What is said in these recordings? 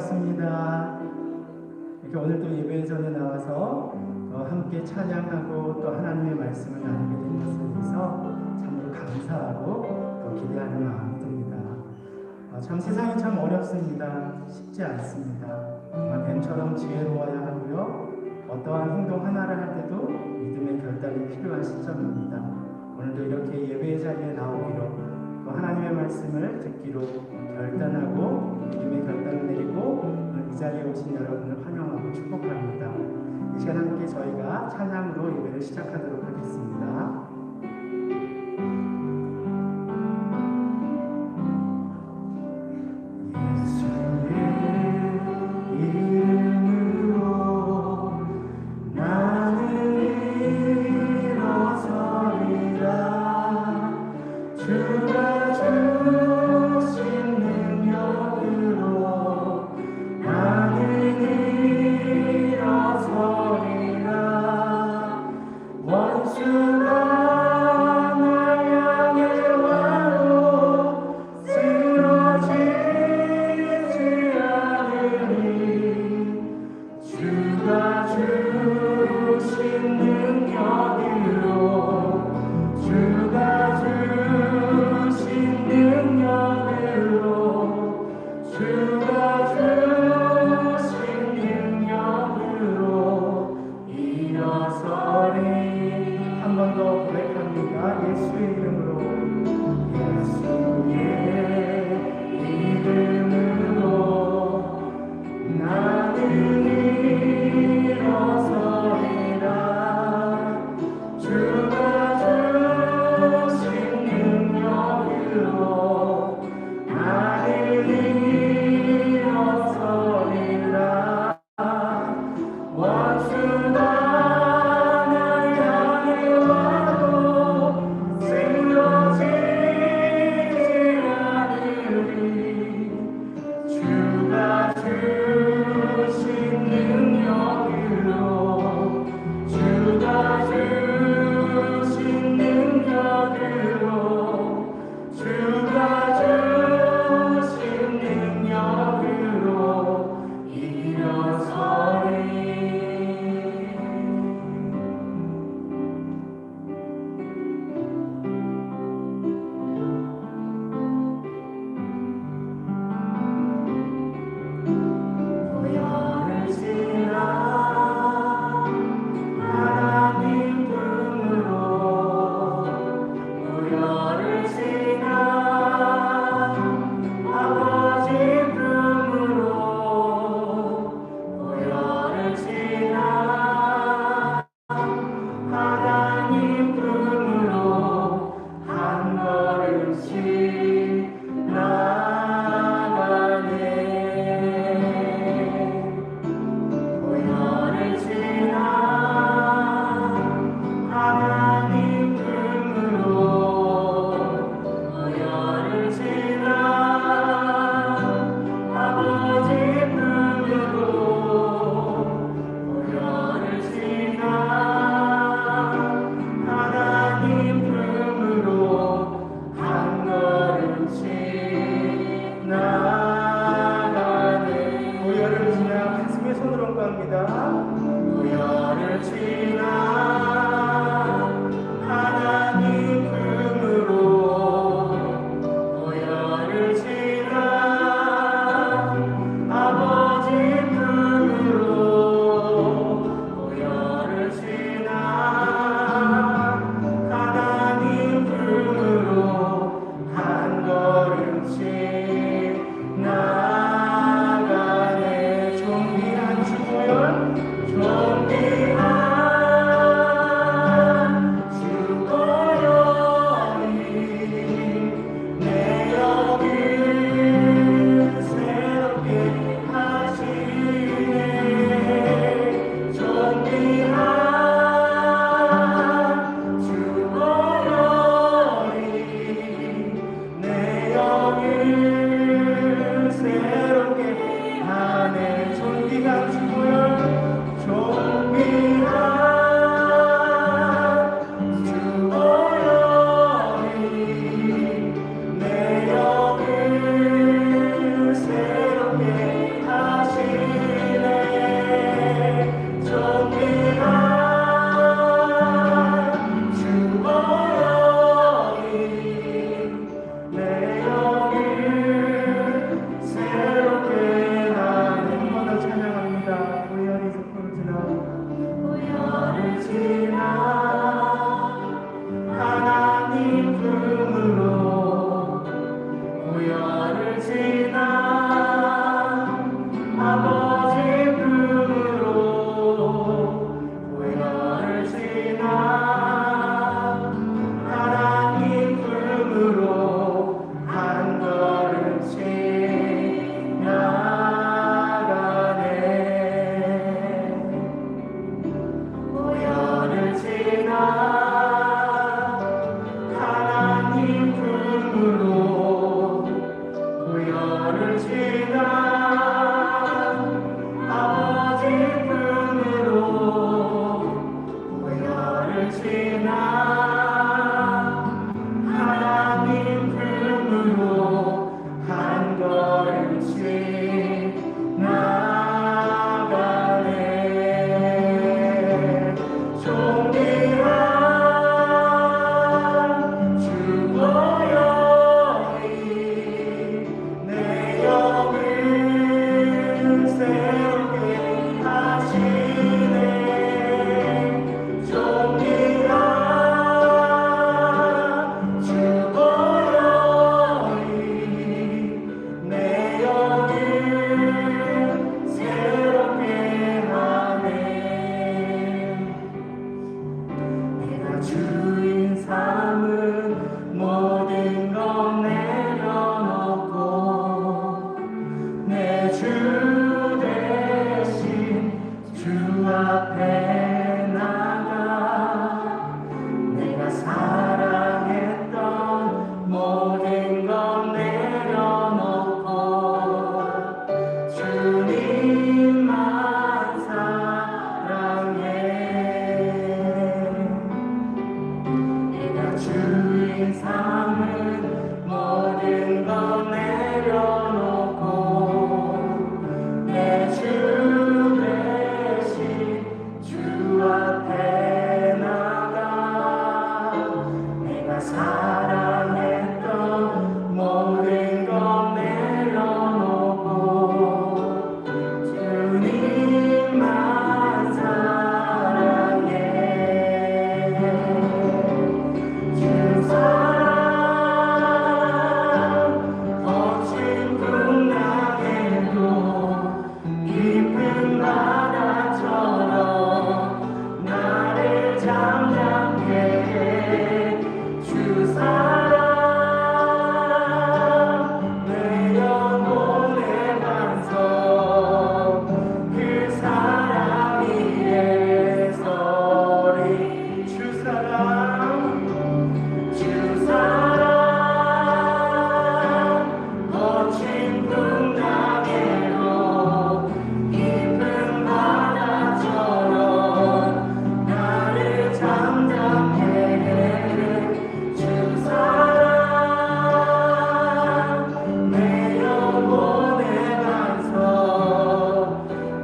반갑습니다. 이렇게 오늘 또 예배 전에 나와서 함께 찬양하고 또 하나님의 말씀을 나누게 된 것에 대해서 참으로 감사하고 또 기대하는 마음이 듭니다. 참 세상이 참 어렵습니다. 쉽지 않습니다. 정말 뱀처럼 지혜로워야 하고요. 어떠한 행동 하나를 할 때도 믿음의 결단이 필요한 시점입니다. 오늘도 이렇게 예배의 자리에 나오기로 또 하나님의 말씀을 듣기로 결단하고 믿음의 결단을 내리고 이 자리에 오신 여러분을 환영하고 축복합니다. 이 시간 함께 저희가 찬양으로 예배를 시작하도록 하겠습니다. 품으로 한 걸음씩 나가네. 우연을 지나 하나님 품으로, 우연을 지나 아버지 품으로, 우연을 지나 하나님 품으로 한 걸음씩 나가네. 존귀한 주 보혈이 내 영을 새롭게 하시네. 존귀한 주 보혈이 내 영을 새롭게 하네. 내가 주인 삼은 모든 것 내려놓고 내 주 대신 주 앞에 나가, 내가 사랑했던 모든 것 내려놓고 주님만 사랑해. 내가 주인 삼은 모든 것 내려놓고 내 주 대신 주 앞에 나가, 내가 사랑했던 모든 것 내려놓고 주님만 사랑해. 주 사랑 거친 풍랑에도 깊은 바다처럼 나를 잠잠케 해. 주 사랑 내 영혼의 반석, 그 사랑 위에 서리. 주 사랑, 주 사랑 거친 풍랑에도 깊은 바다처럼 나를 잠잠케 해. 주 사랑 내 영혼의 반석,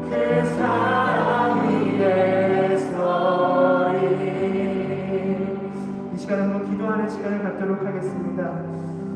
그 사랑 위에 서리. 이 시간 한번 기도하는 시간을 갖도록 하겠습니다.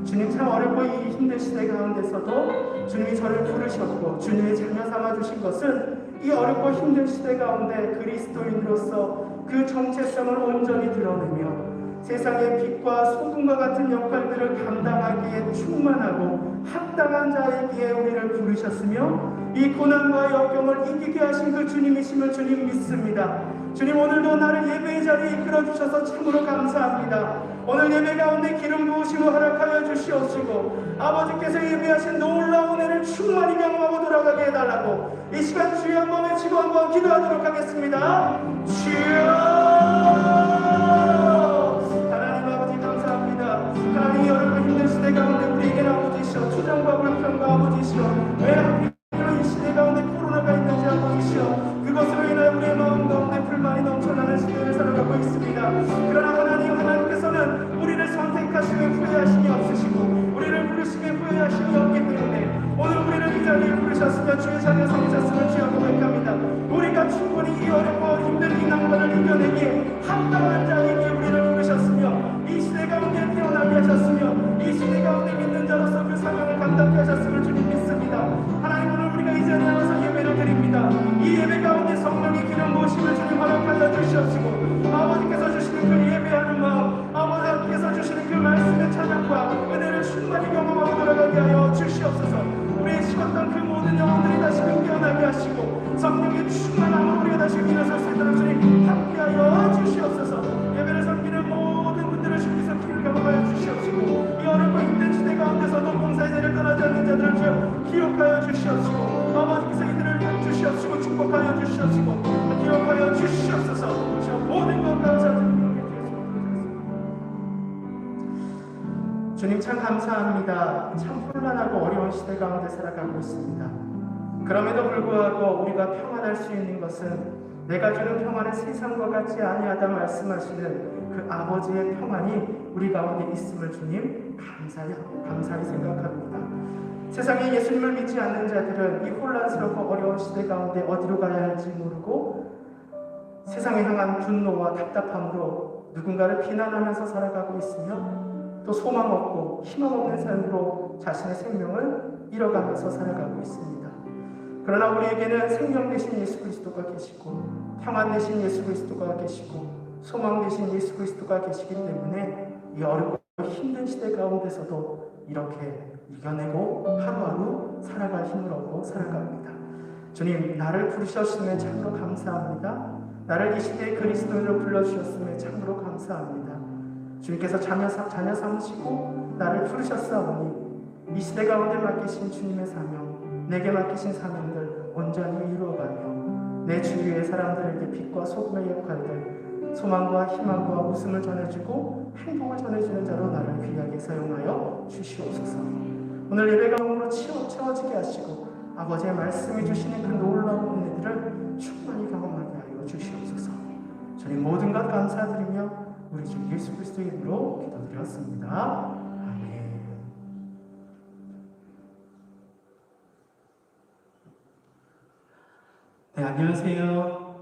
주님, 참 어렵고 이 힘든 시대 가운데서도 주님이 저를 부르셨고 주님의 자녀 삼아주신 것은 이 어렵고 힘든 시대 가운데 그리스도인으로서 그 정체성을 온전히 드러내며 세상의 빛과 소금과 같은 역할들을 감당하기에 충만하고 합당한 자이기에 우리를 부르셨으며 이 고난과 역경을 이기게 하신 그 주님이심을 주님 믿습니다. 주님, 오늘도 나를 예배의 자리에 이끌어주셔서 참으로 감사합니다. 오늘 예배 가운데 기름 부으심을 허락하여 주시옵시고 아버지께서 예배하신 놀라운 은혜를 충만히 경험하고 돌아가게 해달라고 이 시간 주여 한번 외치고 한번 기도하도록 하겠습니다. 주여! 하나님 아버지 감사합니다. 하나님 어렵고 힘든 시대 가운데 우리에게 아버지시여 투정과 불평과 아버지시여 왜 하필 이 시대 가운데 코로나가 있는지 아버지시여 그것으로 인하여 우리의 마음 가운데 불만이 넘쳐나는 시대를 살아가고 있습니다. 그러나 하나님께서는 우리를 선택하시며 후회하심이 없으시고 우리를 부르시며 후회하심이 없기 때문에 오늘 우리를 이 자리에 부르셨으며 주의 자녀 삼으셨음을 주여 고백합니다. 우리가 충분히 이 어렵고 힘든 이 난관을 이겨내기에 합당한 자에게 우리를 부르셨으며 이 시대 가운데 태어나게 하셨으며 이 시대 가운데 믿는 자로서 그 사명을 감당케 하셨음을 주님 믿습니다. 하나님, 오늘 우리가 이 자리에 와서 예배를 드립니다. 이 예배 가운데 성령의 기름 부으심을 주님 허락하여 주시옵시고 아버지께서 주시는 그 예배하는 마음, 아버지께서 주시는 그 말씀의 찬양과 은혜를 충만히 경험하고 돌아가게 하여 주시옵소서. 우리의 식었던 그 모든 영혼들이 다시금 깨어나게 하시고 성령의 충만함으로 우리가 다시 일어설 수 있도록 주님 함께하여 주시옵소서. 예배를 섬기는 모든 분들을 주님께서 길을 감아하여 주시옵시고 주시옵시고 아버지께서 이들을 주시옵시고 축복하여 주시옵시고 기억하여 주시옵소서. 모든 것 감사드립니다. 주님 참 감사합니다. 참 혼란하고 어려운 시대 가운데 살아가고 있습니다. 그럼에도 불구하고 우리가 평안할 수 있는 것은 내가 주는 평안은 세상과 같지 아니하다 말씀하시는 그 아버지의 평안이 우리 가운데 있음을 주님 감사히 생각합니다. 세상에 예수님을 믿지 않는 자들은 이 혼란스럽고 어려운 시대 가운데 어디로 가야 할지 모르고 세상에 향한 분노와 답답함으로 누군가를 비난하면서 살아가고 있으며 또 소망 없고 희망 없는 삶으로 자신의 생명을 잃어가면서 살아가고 있습니다. 그러나 우리에게는 생명 되신 예수 그리스도가 계시고 평안 되신 예수 그리스도가 계시고 소망 되신 예수 그리스도가 계시기 때문에 이 어렵고 힘든 시대 가운데서도 이렇게 이겨내고 하루하루 살아갈 힘을 얻고 살아갑니다. 주님, 나를 부르셨음에 참으로 감사합니다. 나를 이 시대의 그리스도인으로 불러주셨음에 참으로 감사합니다. 주님께서 자녀 삼으시고 나를 부르셨사오니 이 시대 가운데 맡기신 주님의 사명, 내게 맡기신 사명들 온전히 이루어가며 내 주위의 사람들에게 빛과 소금의 역할들, 소망과 희망과 웃음을 전해주고 행복을 전해주는 자로 나를 귀하게 사용하여 주시옵소서. 오늘 예배가 몸으로 채워지게 하시고 아버지의 말씀이 주시는 그 놀라운 은혜들을 충만히 경험하게 하여 주시옵소서. 주님 모든 것 감사드리며 우리 주 예수 그리스도의 이름으로 기도드렸습니다. 아멘. 네, 안녕하세요.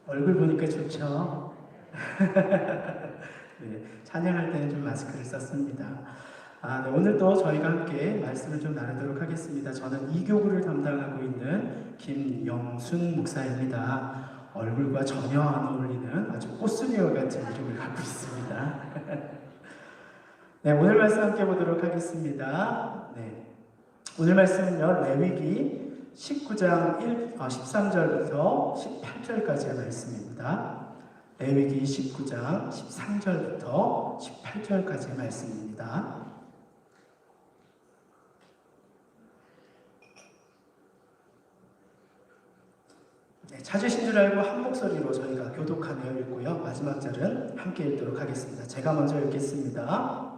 얼굴 보니까 좋죠? 네, 찬양할 때는 좀 마스크를 썼습니다. 네, 오늘도 저희가 함께 말씀을 좀 나누도록 하겠습니다. 저는 이교구를 담당하고 있는 김영순 목사입니다. 얼굴과 전혀 안 어울리는 아주 꽃수녀 같은 이름을 갖고 있습니다. 네, 오늘 말씀 함께 보도록 하겠습니다. 네, 오늘 말씀은요, 레위기 19장 13절부터 18절까지의 말씀입니다. 레위기 19장 13절부터 18절까지의 말씀입니다. 네, 찾으신 줄 알고 한 목소리로 저희가 교독하며 읽고요. 마지막 절은 함께 읽도록 하겠습니다. 제가 먼저 읽겠습니다.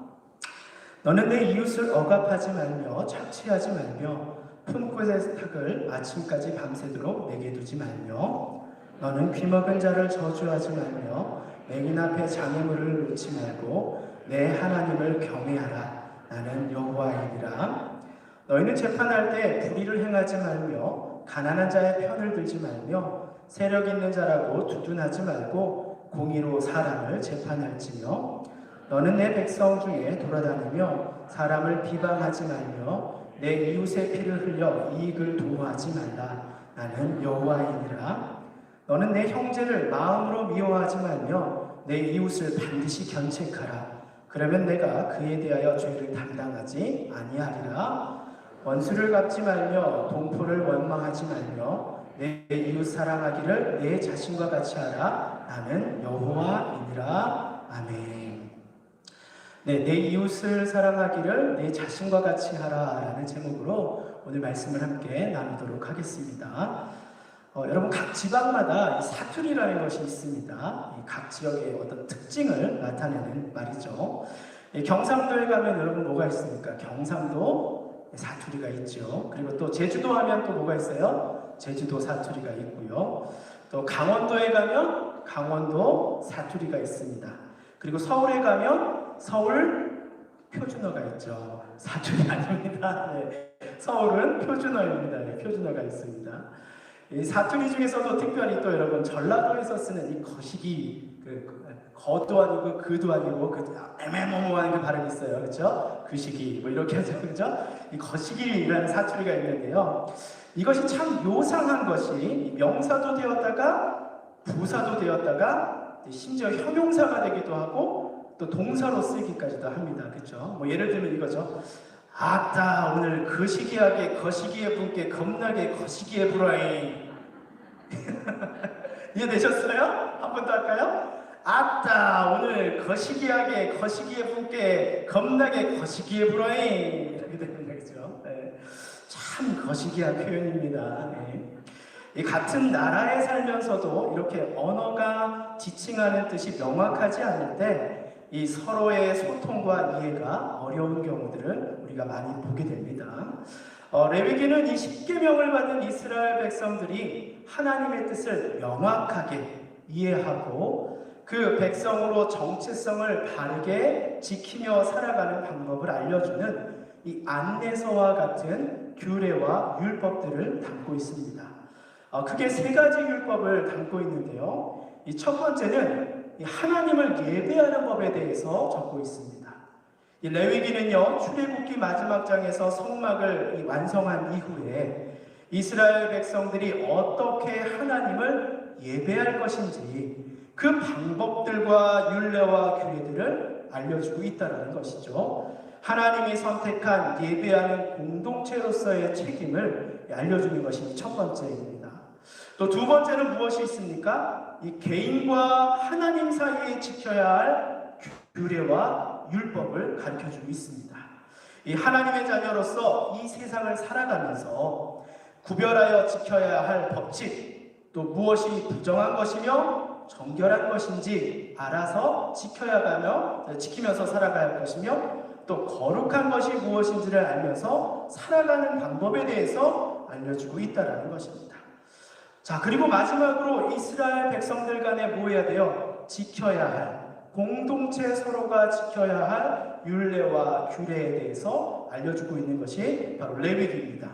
너는 내 이웃을 억압하지 말며 착취하지 말며 품꾼의 탁을 아침까지 밤새도록 내게 두지 말며 너는 귀먹은 자를 저주하지 말며 맹인 앞에 장애물을 놓지 말고 내 하나님을 경외하라. 나는 여호와이니라. 너희는 재판할 때 불의를 행하지 말며 가난한 자의 편을 들지 말며 세력 있는 자라고 두둔하지 말고 공의로 사람을 재판할지며 너는 내 백성 중에 돌아다니며 사람을 비방하지 말며 내 이웃의 피를 흘려 이익을 도모하지 말라. 나는 여호와이니라. 너는 내 형제를 마음으로 미워하지 말며 내 이웃을 반드시 견책하라. 그러면 내가 그에 대하여 죄를 담당하지 아니하리라. 원수를 갚지 말며 동포를 원망하지 말며 내 이웃 사랑하기를 내 자신과 같이 하라. 나는 여호와이니라. 아멘. 네, 내 이웃을 사랑하기를 내 자신과 같이 하라 라는 제목으로 오늘 말씀을 함께 나누도록 하겠습니다. 여러분, 각 지방마다 사투리라는 것이 있습니다. 각 지역의 어떤 특징을 나타내는 말이죠. 경상도에 가면 여러분 뭐가 있습니까? 경상도 사투리가 있죠. 그리고 또 제주도 하면 또 뭐가 있어요? 제주도 사투리가 있고요. 또 강원도에 가면 강원도 사투리가 있습니다. 그리고 서울에 가면 서울 표준어가 있죠. 사투리 아닙니다. 네. 서울은 표준어입니다. 네, 표준어가 있습니다. 이 사투리 중에서도 특별히 또 여러분 전라도에서 쓰는 이 거시기, 거도 아니고 그도 아니고 그 애매모호한 그 발음이 있어요. 그렇죠? 그시기 뭐 이렇게 하죠. 그렇죠? 이 거시기라는 사투리가 있는데요. 이것이 참 요상한 것이 명사도 되었다가 부사도 되었다가 심지어 형용사가 되기도 하고 또 동사로 쓰기까지도 합니다. 그렇죠? 뭐 예를 들면 이거죠. 아따 오늘 거시기하게 거시기에 분께 겁나게 거시기에 불어잉. 이해되셨어요? 한 번 더 할까요? 아따 오늘 거시기하게 거시기에 분께 겁나게 거시기에 불어잉. 이렇게 되는 거죠. 네. 참 거시기한 표현입니다. 네. 이 같은 나라에 살면서도 이렇게 언어가 지칭하는 뜻이 명확하지 않을 때 이 서로의 소통과 이해가 어려운 경우들을 우리가 많이 보게 됩니다. 레위기는 이 10계명을 받은 이스라엘 백성들이 하나님의 뜻을 명확하게 이해하고 그 백성으로 정체성을 바르게 지키며 살아가는 방법을 알려주는 이 안내서와 같은 규례와 율법들을 담고 있습니다. 크게 세 가지 율법을 담고 있는데요. 이 첫 번째는 이 하나님을 예배하는 법에 대해서 적고 있습니다. 이 레위기는요, 출애굽기 마지막 장에서 성막을 완성한 이후에 이스라엘 백성들이 어떻게 하나님을 예배할 것인지 그 방법들과 율례와 규례들을 알려주고 있다는 것이죠. 하나님이 선택한 예배하는 공동체로서의 책임을 알려주는 것이 첫 번째입니다. 또 두 번째는 무엇이 있습니까? 이 개인과 하나님 사이에 지켜야 할 규례와 율법을 가르쳐주고 있습니다. 이 하나님의 자녀로서 이 세상을 살아가면서 구별하여 지켜야 할 법칙, 또 무엇이 부정한 것이며 정결한 것인지 알아서 지키면서 살아가야 할 것이며, 또 거룩한 것이 무엇인지를 알면서 살아가는 방법에 대해서 알려주고 있다는 것입니다. 자, 그리고 마지막으로 이스라엘 백성들 간에 뭐 해야 돼요? 지켜야 할, 공동체 서로가 지켜야 할 율례와 규례에 대해서 알려주고 있는 것이 바로 레위기입니다.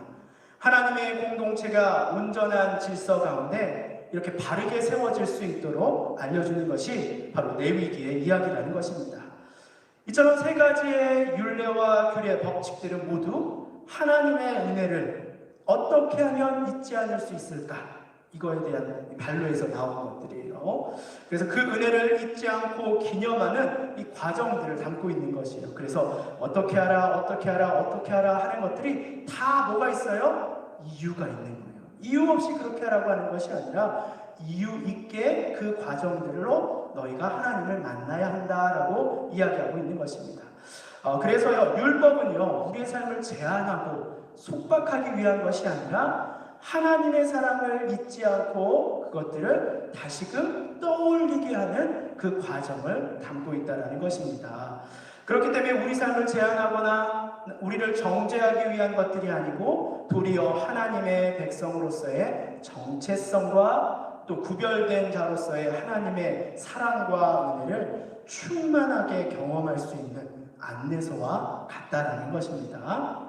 하나님의 공동체가 온전한 질서 가운데 이렇게 바르게 세워질 수 있도록 알려주는 것이 바로 레위기의 이야기라는 것입니다. 이처럼 세 가지의 율례와 규례, 법칙들은 모두 하나님의 은혜를 어떻게 하면 잊지 않을 수 있을까? 이거에 대한 반로에서 나온 것들이에요. 그래서 그 은혜를 잊지 않고 기념하는 이 과정들을 담고 있는 것이에요. 그래서 어떻게 하라 하는 것들이 다 뭐가 있어요? 이유가 있는 거예요. 이유 없이 그렇게 하라고 하는 것이 아니라 이유 있게 그 과정들로 너희가 하나님을 만나야 한다라고 이야기하고 있는 것입니다. 그래서요, 율법은요, 우리의 삶을 제한하고 속박하기 위한 것이 아니라 하나님의 사랑을 잊지 않고 그것들을 다시금 떠올리게 하는 그 과정을 담고 있다는 것입니다. 그렇기 때문에 우리 삶을 제한하거나 우리를 정죄하기 위한 것들이 아니고 도리어 하나님의 백성으로서의 정체성과 또 구별된 자로서의 하나님의 사랑과 은혜를 충만하게 경험할 수 있는 안내서와 같다라는 것입니다.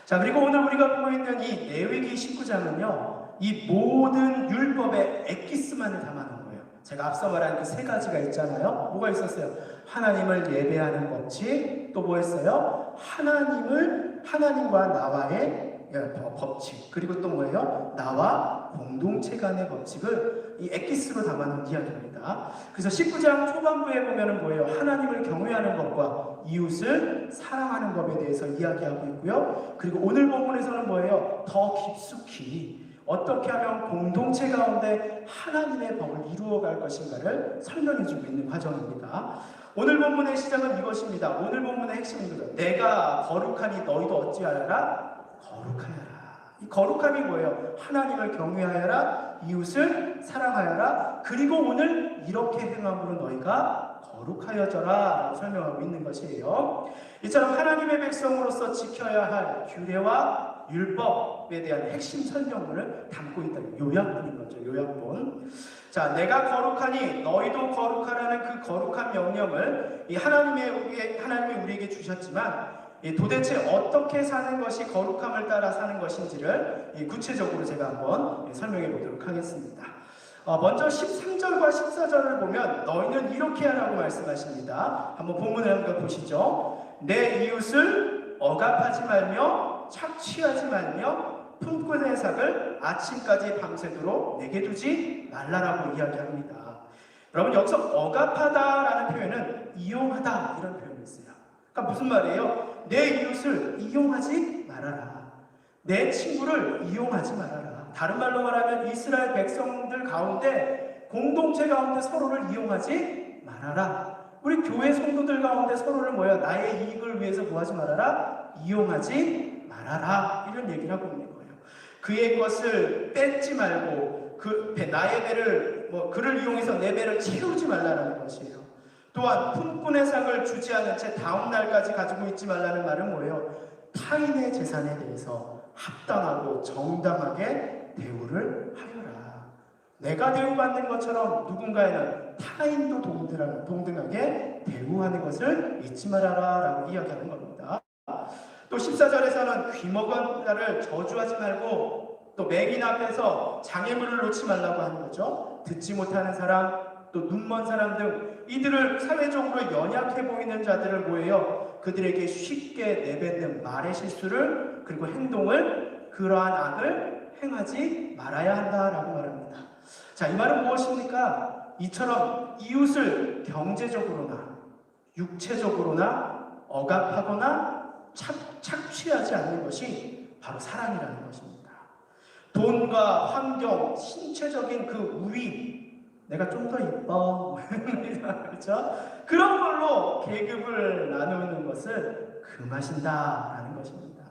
자, 그리고 오늘 우리가 보고 있는 이 레위기 19장은요, 이 모든 율법의 엑기스만을 담아놓은 거예요. 제가 앞서 말한 그 세 가지가 있잖아요. 뭐가 있었어요? 하나님을 예배하는 법칙, 또 뭐 했어요? 하나님과 나와의 법칙, 그리고 또 뭐예요? 나와 공동체 간의 법칙을 이 엑기스로 담아놓은 이야기입니다. 그래서 19장 초반부에 보면은 뭐예요? 하나님을 경외하는 것과 이웃을 사랑하는 것에 대해서 이야기하고 있고요. 그리고 오늘 본문에서는 뭐예요? 더 깊숙이 어떻게 하면 공동체 가운데 하나님의 법을 이루어갈 것인가를 설명해주고 있는 과정입니다. 오늘 본문의 시작은 이것입니다. 오늘 본문의 핵심은 이거죠. 내가 거룩하니 너희도 어찌하여라? 거룩하여라. 이 거룩함이 뭐예요? 하나님을 경외하여라, 이웃을 사랑하여라, 그리고 오늘 이렇게 행함으로 너희가 거룩하여져라 라고 설명하고 있는 것이에요. 이처럼 하나님의 백성으로서 지켜야 할 규례와 율법에 대한 핵심 설명을 담고 있다는 요약본인 거죠. 요약본. 자, 내가 거룩하니 너희도 거룩하라는 그 거룩한 명령을 하나님이 우리에게 주셨지만 도대체 어떻게 사는 것이 거룩함을 따라 사는 것인지를 구체적으로 제가 한번 설명해 보도록 하겠습니다. 먼저 13절과 14절을 보면 너희는 이렇게 하라고 말씀하십니다. 한번 본문을 한번 보시죠. 내 이웃을 억압하지 말며 착취하지 말며 품꾼 해삭을 아침까지 밤새도록 내게 두지 말라라고 이야기합니다. 여러분, 여기서 억압하다라는 표현은 이용하다 이런 표현이 있어요. 그러니까 무슨 말이에요? 내 이웃을 이용하지 말아라. 내 친구를 이용하지 말아라. 다른 말로 말하면 이스라엘 백성들 가운데 공동체 가운데 서로를 이용하지 말아라. 우리 교회 성도들 가운데 서로를 뭐야? 나의 이익을 위해서 뭐하지 말아라? 이용하지 말아라. 이런 얘기를 하고 있는 거예요. 그의 것을 뺏지 말고 나의 배를 그를 이용해서 내 배를 채우지 말라는 것이에요. 또한 품꾼의 상을 주지 않은 채 다음 날까지 가지고 있지 말라는 말은 뭐예요? 타인의 재산에 대해서 합당하고 정당하게 대우를 하여라. 내가 대우받는 것처럼 누군가에는 타인도 동등하게 대우하는 것을 잊지 말아라 라고 이야기하는 겁니다. 또 14절에서는 귀먹은 자를 저주하지 말고 또 맹인 앞에서 장애물을 놓지 말라고 하는 거죠. 듣지 못하는 사람, 또 눈먼 사람 등 이들을 사회적으로 연약해 보이는 자들을 뭐예요? 그들에게 쉽게 내뱉는 말의 실수를 그리고 행동을 그러한 악을 행하지 말아야 한다라고 말합니다. 자, 이 말은 무엇입니까? 이처럼 이웃을 경제적으로나 육체적으로나 억압하거나 착취하지 않는 것이 바로 사랑이라는 것입니다. 돈과 환경, 신체적인 그 우위, 내가 좀 더 이뻐, 그렇죠? 그런 걸로 계급을 나누는 것을 금하신다라는 것입니다.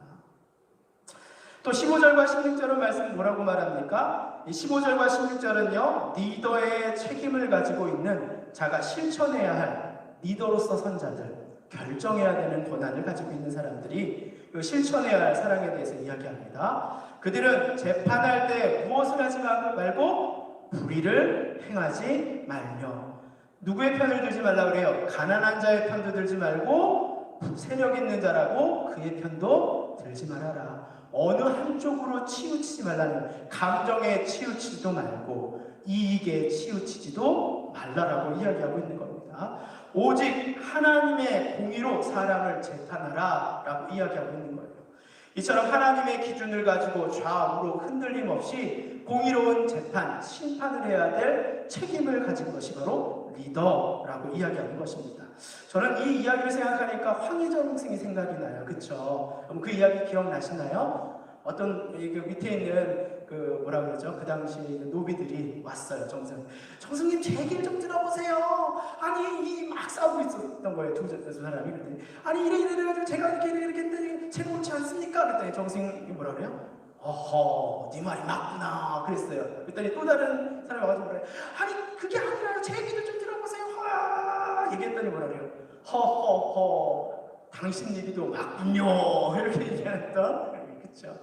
또 15절과 16절은 말씀 뭐라고 말합니까? 이 15절과 16절은요, 리더의 책임을 가지고 있는 자가 실천해야 할 리더로서 선자들, 결정해야 되는 권한을 가지고 있는 사람들이 실천해야 할 사랑에 대해서 이야기합니다. 그들은 재판할 때 무엇을 하지 말고 불의를 행하지 말며, 누구의 편을 들지 말라 그래요? 가난한 자의 편도 들지 말고 세력 있는 자라고 그의 편도 들지 말아라. 어느 한쪽으로 치우치지 말라는, 감정에 치우치지도 말고 이익에 치우치지도 말라라고 이야기하고 있는 겁니다. 오직 하나님의 공의로 사람을 재판하라 라고 이야기하고 있는 거예요. 이처럼 하나님의 기준을 가지고 좌우로 흔들림 없이 공의로운 재판, 심판을 해야 될 책임을 가진 것이 바로 리더라고 이야기하는 것입니다. 저는 이 이야기를 생각하니까 황희정 선생이 생각이 나요. 그쵸? 그럼 그 이야기 기억나시나요? 어떤 밑에 있는 뭐라 그러죠? 그 당시 노비들이 왔어요. 정승님 제 얘기를 좀 들어보세요. 아니 막 싸우고 있었던 거예요. 두 사람이. 그랬더니 아니 이래가지고 제가 이렇게 했더니 제가 옳지 않습니까? 그랬더니 정승이 뭐라 그래요? 어허, 네 말이 맞구나 그랬어요. 그랬더니 또 다른 사람이 와가지고 그래, 아니 그게 아니라 제 얘기를 좀 들어보세요. 얘기했더니 뭐라 그래요? 허허허, 당신 얘기도 맞군요. 이렇게 얘기했던, 그렇죠?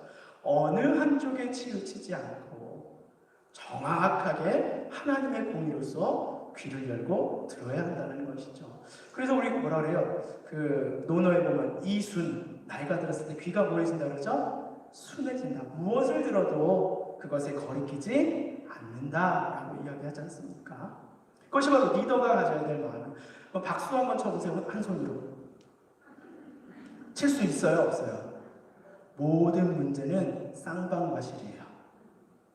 어느 한쪽에 치우치지 않고 정확하게 하나님의 공의로서 귀를 열고 들어야 한다는 것이죠. 그래서 우리 뭐라 그래요? 그 논어에 보면 이순, 나이가 들었을 때 귀가 뭐해진다 그러죠? 순해진다. 무엇을 들어도 그것에 거리끼지 않는다라고 이야기하지 않습니까? 그것이 바로 리더가 가져야 될 마음. 박수 한번 쳐보세요. 한 손으로. 칠 수 있어요? 없어요? 모든 문제는 쌍방과실이에요.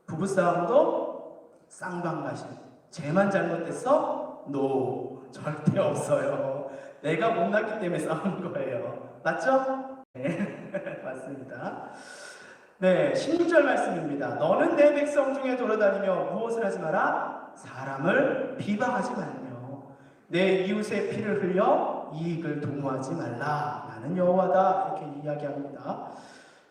부부싸움도 쌍방과실. 쟤만 잘못됐어? 노. 절대 없어요. 내가 못났기 때문에 싸우는 거예요. 맞죠? 네, 맞습니다. 네, 16절 말씀입니다. 너는 내 백성 중에 돌아다니며 무엇을 하지 마라? 사람을 비방하지 말며 내 이웃의 피를 흘려 이익을 도모하지 말라. 나는 여호와다. 이렇게 이야기합니다.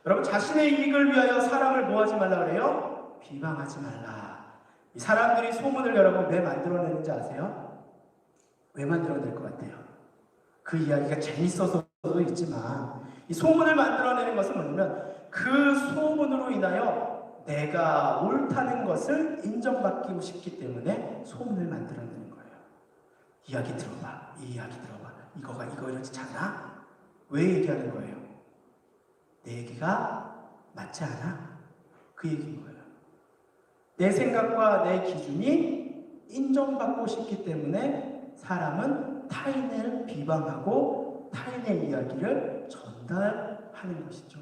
여러분, 자신의 이익을 위하여 사람을 뭐하지 말라 그래요? 비방하지 말라. 이 사람들이 소문을 여러분 왜 만들어내는지 아세요? 왜 만들어낼 것 같아요? 그 이야기가 재밌어서도 있지만 이 소문을 만들어내는 것은 뭐냐면 그 소문으로 인하여 내가 옳다는 것을 인정받기 싶기 때문에 소문을 만들어내는 거예요. 이야기 들어봐. 이 이야기 들어봐. 이거 이렇지 않아? 왜 얘기하는 거예요? 내 얘기가 맞지 않아? 그 얘기인 거예요. 내 생각과 내 기준이 인정받고 싶기 때문에 사람은 타인을 비방하고 타인의 이야기를 전달하는 것이죠.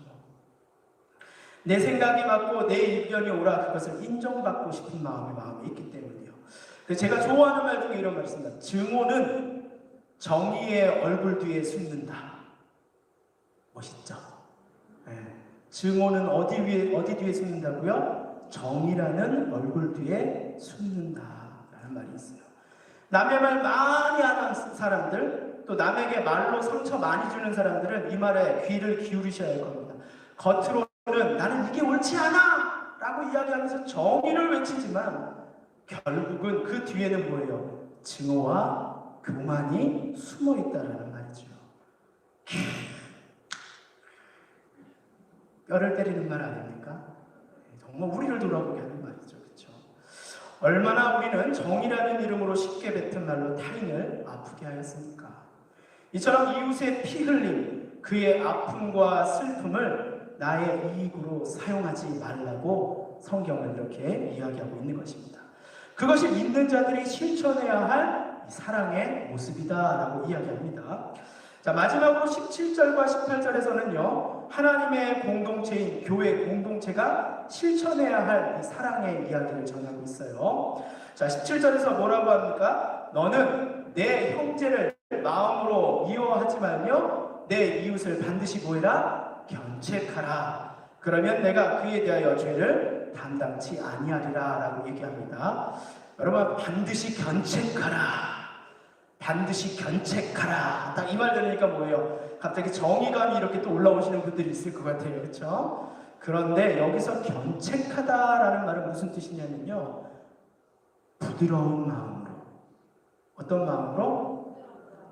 내 생각이 맞고 내 의견이 옳아 그것을 인정받고 싶은 마음이 있기 때문이에요. 제가 좋아하는 말 중에 이런 말이 있습니다. 증오는 정의의 얼굴 뒤에 숨는다. 멋있죠? 네. 증오는 어디 뒤에 숨는다고요? 정의라는 얼굴 뒤에 숨는다라는 말이 있어요. 남의 말 많이 하는 사람들, 또 남에게 말로 상처 많이 주는 사람들은 이 말에 귀를 기울이셔야 할 겁니다. 겉으로는 나는 이게 옳지 않아! 라고 이야기하면서 정의를 외치지만 결국은 그 뒤에는 뭐예요? 증오와 교만이 숨어 있다는 말이죠. 뼈를 때리는 말 아닙니까? 정말 우리를 돌아보게 하는 말이죠. 그렇죠? 얼마나 우리는 정의라는 이름으로 쉽게 뱉은 말로 타인을 아프게 하였습니까? 이처럼 이웃의 피 흘림, 그의 아픔과 슬픔을 나의 이익으로 사용하지 말라고 성경은 이렇게 이야기하고 있는 것입니다. 그것이 믿는 자들이 실천해야 할 사랑의 모습이다라고 이야기합니다. 자, 마지막으로 17절과 18절에서는요, 하나님의 공동체인 교회 공동체가 실천해야 할 사랑의 이야기를 전하고 있어요. 자, 17절에서 뭐라고 합니까? 너는 내 형제를 마음으로 미워하지 말며 내 이웃을 반드시 뭐해라? 견책하라. 그러면 내가 그에 대하여 죄를 담당치 아니하리라 라고 얘기합니다. 여러분, 반드시 견책하라. 반드시 견책하라. 딱 이 말 들으니까 뭐예요? 갑자기 정의감이 이렇게 또 올라오시는 분들이 있을 것 같아요. 그렇죠? 그런데 여기서 견책하다라는 말은 무슨 뜻이냐면요, 부드러운 마음으로. 어떤 마음으로?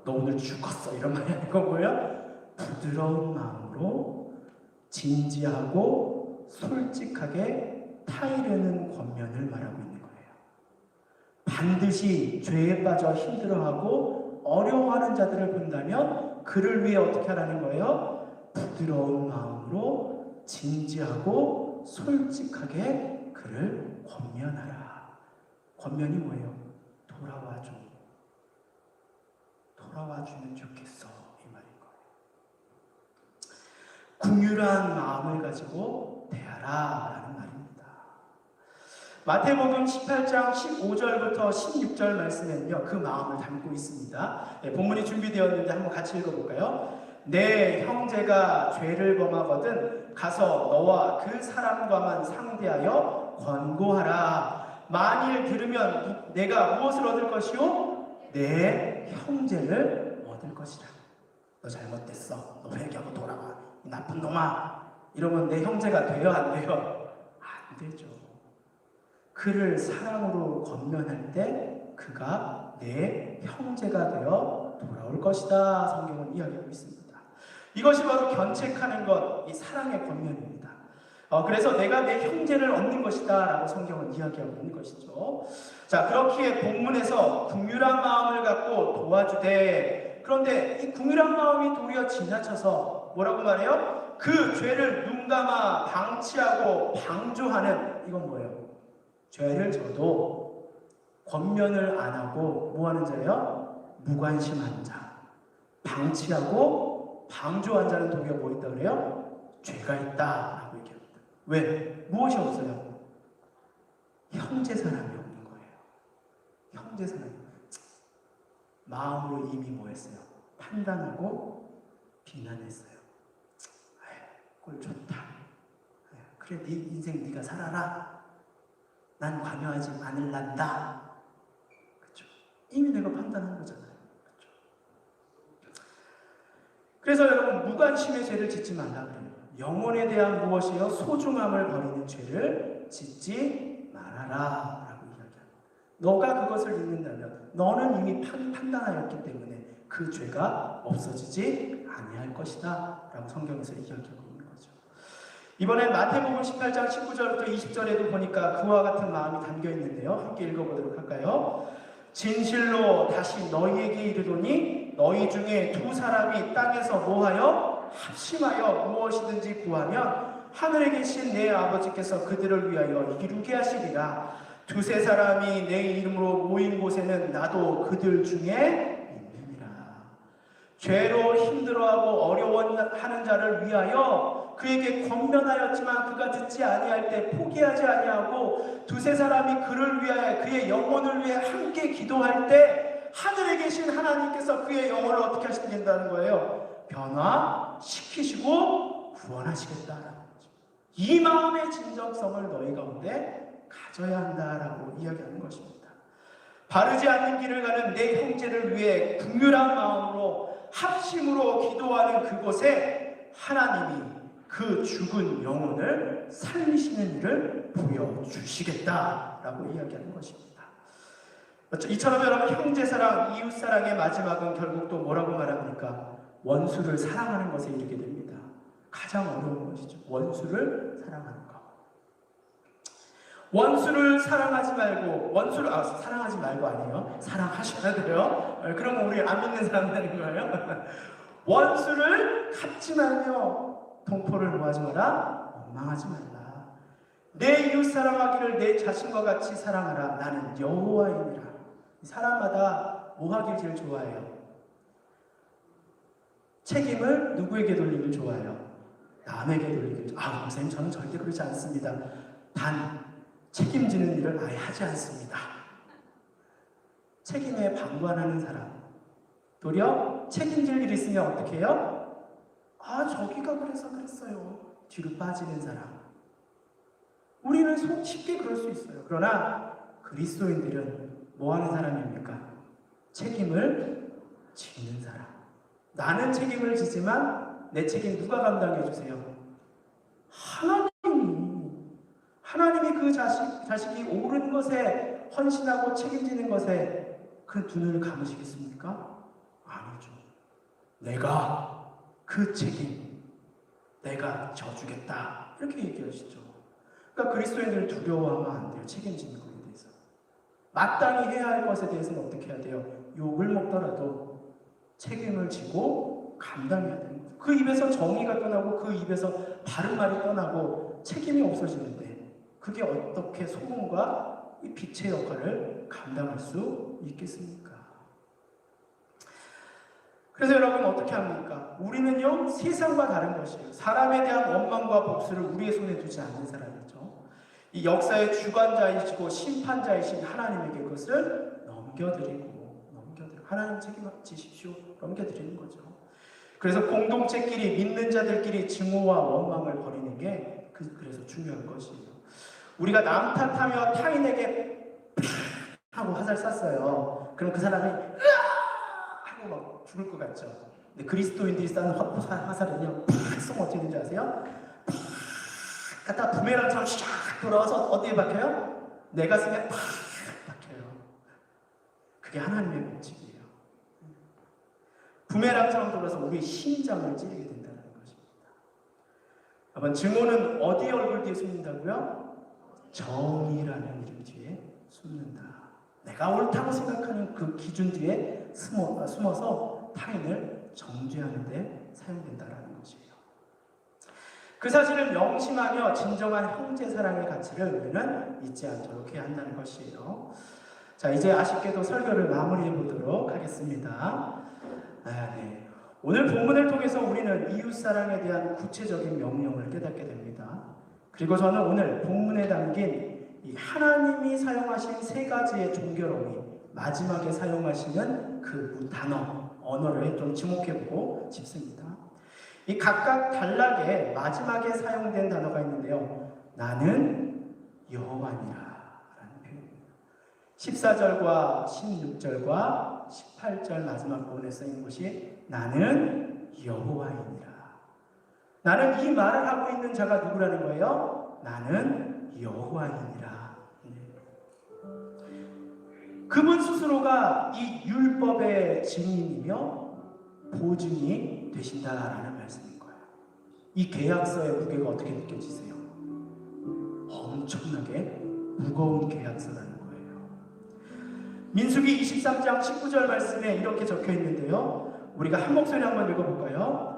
너 오늘 죽었어. 이런 말이 아니고 뭐예요? 부드러운 마음으로 진지하고 솔직하게 타이르는 권면을 말하고 있는 거예요. 반드시 죄에 빠져 힘들어하고 어려워하는 자들을 본다면 그를 위해 어떻게 하라는 거예요? 부드러운 마음으로 진지하고 솔직하게 그를 권면하라. 권면이 뭐예요? 돌아와줘. 돌아와주면 좋겠어. 이 말인 거예요. 긍휼한 마음을 가지고 대하라 라는 말입니다. 마태복음 18장 15절부터 16절 말씀에는요, 그 마음을 담고 있습니다. 본문이 준비되었는데 한번 같이 읽어볼까요? 내 형제가 죄를 범하거든 가서 너와 그 사람과만 상대하여 권고하라. 만일 들으면 내가 무엇을 얻을 것이요? 내 형제를 얻을 것이라. 너 잘못됐어. 너 회개하고 돌아와. 이 나쁜 놈아. 이러면 내 형제가 돼요? 안 돼요? 안 되죠. 그를 사랑으로 권면할 때 그가 내 형제가 되어 돌아올 것이다. 성경은 이야기하고 있습니다. 이것이 바로 견책하는 것, 이 사랑의 권면입니다. 그래서 내가 내 형제를 얻는 것이다 라고 성경은 이야기하고 있는 것이죠. 자, 그렇기에 본문에서 긍휼한 마음을 갖고 도와주되, 그런데 이 긍휼한 마음이 도리어 지나쳐서 뭐라고 말해요? 그 죄를 눈감아 방치하고 방조하는, 이건 뭐예요? 죄를 져도 권면을 안 하고 뭐 하는 자예요? 무관심한 자. 방치하고 방조한 자는 도리어 뭐 있다 그래요? 죄가 있다라고 얘기합니다. 왜? 무엇이 없어요? 형제 사랑이 없는 거예요. 형제 사랑이. 마음으로 이미 뭐 했어요? 판단하고 비난했어요. 꼴 좋다. 그래, 네 인생 네가 살아라. 난 관여하지 않을란다. 그렇죠? 이미 내가 판단한 거잖아요. 그렇죠? 그래서 여러분, 무관심의 죄를 짓지 말라 그래요. 영혼에 대한 무엇이요? 소중함을 버리는 죄를 짓지 말아라 라고 이야기합니다. 너가 그것을 잊는다면 너는 이미 판단하였기 때문에 그 죄가 없어지지 아니할 것이다 라고 성경에서 이야기하고 있는 거죠. 이번엔 마태복음 18장 19절부터 20절에도 보니까 그와 같은 마음이 담겨 있는데요. 함께 읽어보도록 할까요? 진실로 다시 너희에게 이르노니 너희 중에 두 사람이 땅에서 뭐하여 합심하여 무엇이든지 구하면 하늘에 계신 내 아버지께서 그들을 위하여 이루게 하시리라. 두세 사람이 내 이름으로 모인 곳에는 나도 그들 중에 있느니라. 죄로 힘들어하고 어려워하는 자를 위하여 그에게 권면하였지만 그가 듣지 아니할 때 포기하지 아니하고 두세 사람이 그를 위하여 그의 영혼을 위해 함께 기도할 때 하늘에 계신 하나님께서 그의 영혼을 어떻게 하신다는 거예요? 변화시키시고 구원하시겠다라는 거죠. 이 마음의 진정성을 너희 가운데 가져야 한다라고 이야기하는 것입니다. 바르지 않는 길을 가는 내 형제를 위해 긍휼한 마음으로 합심으로 기도하는 그곳에 하나님이 그 죽은 영혼을 살리시는 일을 보여주시겠다라고 이야기하는 것입니다. 이처럼 여러분, 형제사랑, 이웃사랑의 마지막은 결국 또 뭐라고 말합니까? 원수를 사랑하는 것에 이르게 됩니다. 가장 어려운 것이죠. 원수를 사랑하는 것. 원수를 사랑하지 말고, 사랑하지 말고 아니에요. 사랑하셔야 돼요. 그러면 우리 안 믿는 사람 되는 거예요. 원수를 갚지 말며 동포를 뭐하지 마라? 원망하지 말라. 내 이웃 사랑하기를 내 자신과 같이 사랑하라. 나는 여호와이니라. 사람마다 뭐 하길 제일 좋아해요? 책임을 누구에게 돌리길 좋아해요? 남에게 돌리길 좋아해요. 선생님, 저는 절대 그렇지 않습니다. 단 책임지는 일을 아예 하지 않습니다. 책임에 방관하는 사람, 도리어 책임질 일이 있으면 어떻게 해요? 저기가 그래서 그랬어요. 뒤로 빠지는 사람. 우리는 쉽게 그럴 수 있어요. 그러나 그리스도인들은 뭐 하는 사람입니까? 책임을 지는 사람. 나는 책임을 지지만 내 책임 누가 감당해 주세요? 하나님이 그 자식이 옳은 것에 헌신하고 책임지는 것에 그 두 눈을 감으시겠습니까? 아니죠. 내가 그 책임 내가 져주겠다, 이렇게 얘기하시죠. 그러니까 그리스도인들을 두려워하면 안 돼요. 책임지는 것에 대해서. 마땅히 해야 할 것에 대해서는 어떻게 해야 돼요? 욕을 먹더라도 책임을 지고 감당해야 되는 거죠. 그 입에서 정의가 떠나고 그 입에서 바른 말이 떠나고 책임이 없어지는데 그게 어떻게 소금과 이 빛의 역할을 감당할 수 있겠습니까? 그래서 여러분 어떻게 합니까? 우리는요, 세상과 다른 것이에요. 사람에 대한 원망과 복수를 우리의 손에 두지 않는 사람이죠. 이 역사의 주관자이시고 심판자이신 하나님에게 그것을 넘겨드리고 하나님 책임지십시오, 넘겨드리는 거죠. 그래서 공동체끼리, 믿는 자들끼리 증오와 원망을 벌이는 게 그래서 중요한 것이에요. 우리가 남 탓하며 타인에게 하고 화살 쐈어요. 그럼 그 사람이 하고 막 죽을 것 같죠. 근데 그리스도인들이 쐈는 화살은요, 팍 쏘면 어떻게 되는지 아세요? 팍 갖다 부메랑처럼 샥 돌아와서 어디에 박혀요? 내 가슴에 팍 박혀요. 그게 하나님의 법칙이에요. 부메랑처럼 돌아서 우리의 심장을 찌르게 된다는 것입니다. 여러분, 증오는 어디 얼굴 뒤에 숨는다고요? 정의라는 이름 뒤에 숨는다. 내가 옳다고 생각하는 그 기준 뒤에 숨어서 타인을 정죄하는 데 사용된다는 것이에요. 그 사실을 명심하며 진정한 형제사랑의 가치를 우리는 잊지 않도록 해야 한다는 것이에요. 자, 이제 아쉽게도 설교를 마무리해 보도록 하겠습니다. 오늘 본문을 통해서 우리는 이웃사랑에 대한 구체적인 명령을 깨닫게 됩니다. 그리고 저는 오늘 본문에 담긴 이 하나님이 사용하신 세 가지의 종교로움이 마지막에 사용하시는 그 단어, 언어를 좀 지목해보고 싶습니다. 이 각각 단락에 마지막에 사용된 단어가 있는데요. 나는 여호와니라 라는 표현입니다. 14절과 16절과 18절 마지막 부분에 쓰인 것이 나는 여호와이니라. 나는 이 말을 하고 있는 자가 누구라는 거예요? 나는 여호와이니라. 그분 스스로가 이 율법의 증인이며 보증이 되신다라는 말씀인 거예요. 이 계약서의 무게가 어떻게 느껴지세요? 엄청나게 무거운 계약서라는 거예요. 민수기 23장 19절 말씀에 이렇게 적혀 있는데요. 우리가 한 목소리 한번 읽어볼까요?